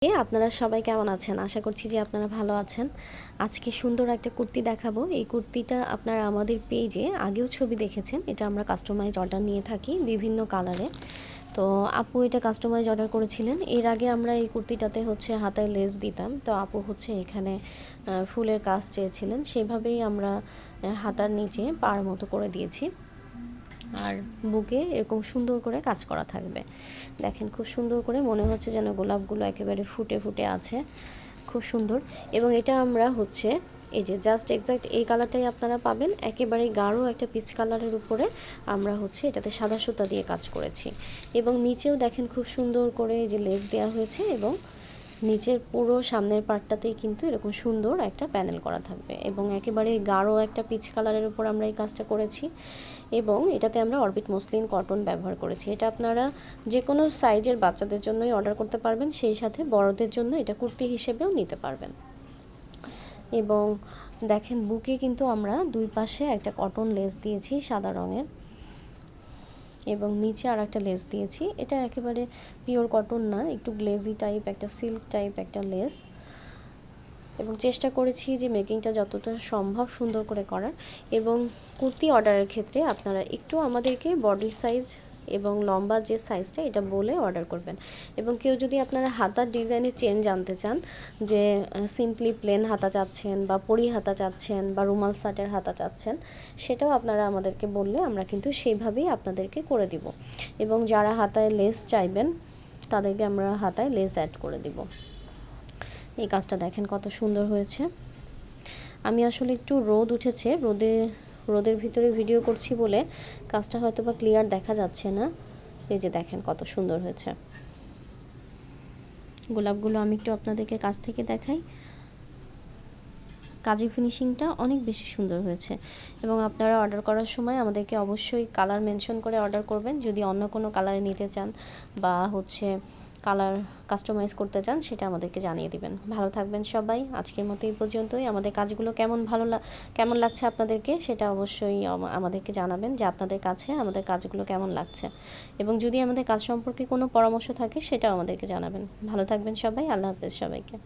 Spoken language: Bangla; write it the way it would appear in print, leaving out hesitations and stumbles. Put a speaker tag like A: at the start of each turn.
A: আপনারা সবাই কেমন আছেন? আশা করছি যে আপনারা ভালো আছেন। আজকে সুন্দর একটা কুর্তি দেখাবো। এই কুর্তিটা আপনারা আমাদের পেজে আগেও ছবি দেখেছেন। এটা আমরা কাস্টমাইজ অর্ডার নিয়ে থাকি বিভিন্ন কালারে। তো আপু এটা কাস্টমাইজ অর্ডার করেছিলেন। এর আগে আমরা এই কুর্তিটাতে হাতায় লেস দিতাম। তো আপু এখানে ফুলের কাজ চেয়েছিলেন। সেভাবেই আমরা হাতার নিচে পাড় মতো করে দিয়েছি। আর বুকে এরকম সুন্দর করে কাজ করা থাকবে। দেখেন খুব সুন্দর করে মনে হচ্ছে যেন গোলাপগুলো একেবারে ফুটে ফুটে আছে, খুব সুন্দর। এবং এটা আমরা এই যে জাস্ট এক্স্যাক্ট এই কালারটাই আপনারা পাবেন। একেবারে গাঢ় একটা পিচ কালারের উপরে আমরা এটাতে সাদা সুতা দিয়ে কাজ করেছি। এবং নিচেও দেখেন খুব সুন্দর করে এই যে লেস দেওয়া হয়েছে এবং নিচের পুরো সামনের পার্টটাতেই কিন্তু এরকম সুন্দর একটা প্যানেল করা থাকবে। এবং একেবারে গাঢ় একটা পিচ কালারের উপর আমরা এই কাজটা করেছি। এবং এটাতে আমরা অরবিট মসলিন কটন ব্যবহার করেছি। এটা আপনারা যে কোনো সাইজের বাচ্চাদের জন্যই অর্ডার করতে পারবেন, সেই সাথে বড়দের জন্য এটা কুর্তি হিসেবেও নিতে পারবেন। এবং দেখেন বুকে কিন্তু আমরা দুই পাশে একটা কটন লেস দিয়েছি সাদা রঙের, এবং নিচে আর একটা লেস দিয়েছি। এটা একেবারে পিওর কটন না, একটু গ্লেজি টাইপ, একটা সিল্ক টাইপ একটা লেস। এবং চেষ্টা করেছি যে মেকিংটা যতটা সম্ভব সুন্দর করে করার। এবং কুর্তি অর্ডারের ক্ষেত্রে আপনারা একটু আমাদেরকে বডি সাইজ এবং লম্বা যে সাইজটা এটা বলে অর্ডার করবেন। এবং কেউ যদি আপনারা হাতার ডিজাইনের চেঞ্জ জানতে চান, যে সিম্পলি প্লেন হাতা চাচ্ছেন বা পরি হাতা চাচ্ছেন বা রুমাল সাটের হাতা চাচ্ছেন, সেটাও আপনারা আমাদেরকে বললে আমরা কিন্তু সেইভাবেই আপনাদেরকে করে দিব। এবং যারা হাতায় লেস চাইবেন তাদেরকে আমরা হাতায় লেস অ্যাড করে দিব। এই কাজটা দেখেন কত সুন্দর হয়েছে। আমি আসলে একটু রোদ উঠেছে, রোদের ভিতরে ভিডিও করছি বলে কাজটা হয়তো বা ক্লিয়ার দেখা যাচ্ছে না। এই যে দেখেন কত সুন্দর হয়েছে। গোলাপগুলো আমি একটু আপনাদেরকে কাছ থেকে দেখাই। কাজের ফিনিশিংটা অনেক বেশি সুন্দর হয়েছে। এবং আপনারা অর্ডার করার সময় আমাদেরকে অবশ্যই কালার মেনশন করে অর্ডার করবেন। যদি অন্য কোনো কালারে নিতে চান বা কালার কাস্টমাইজ করতে চান, সেটা আমাদেরকে জানিয়ে দিবেন। ভালো থাকবেন সবাই। আজকের মতো এই পর্যন্তই। আমাদের কাজগুলো কেমন লাগছে আপনাদেরকে, সেটা অবশ্যই আমাদেরকে জানাবেন যে আপনাদের কাছে আমাদের কাজগুলো কেমন লাগছে। এবং যদি আমাদের কাজ সম্পর্কে কোনো পরামর্শ থাকে, সেটাও আমাদেরকে জানাবেন। ভালো থাকবেন সবাই। আল্লাহ হাফেজ সবাইকে।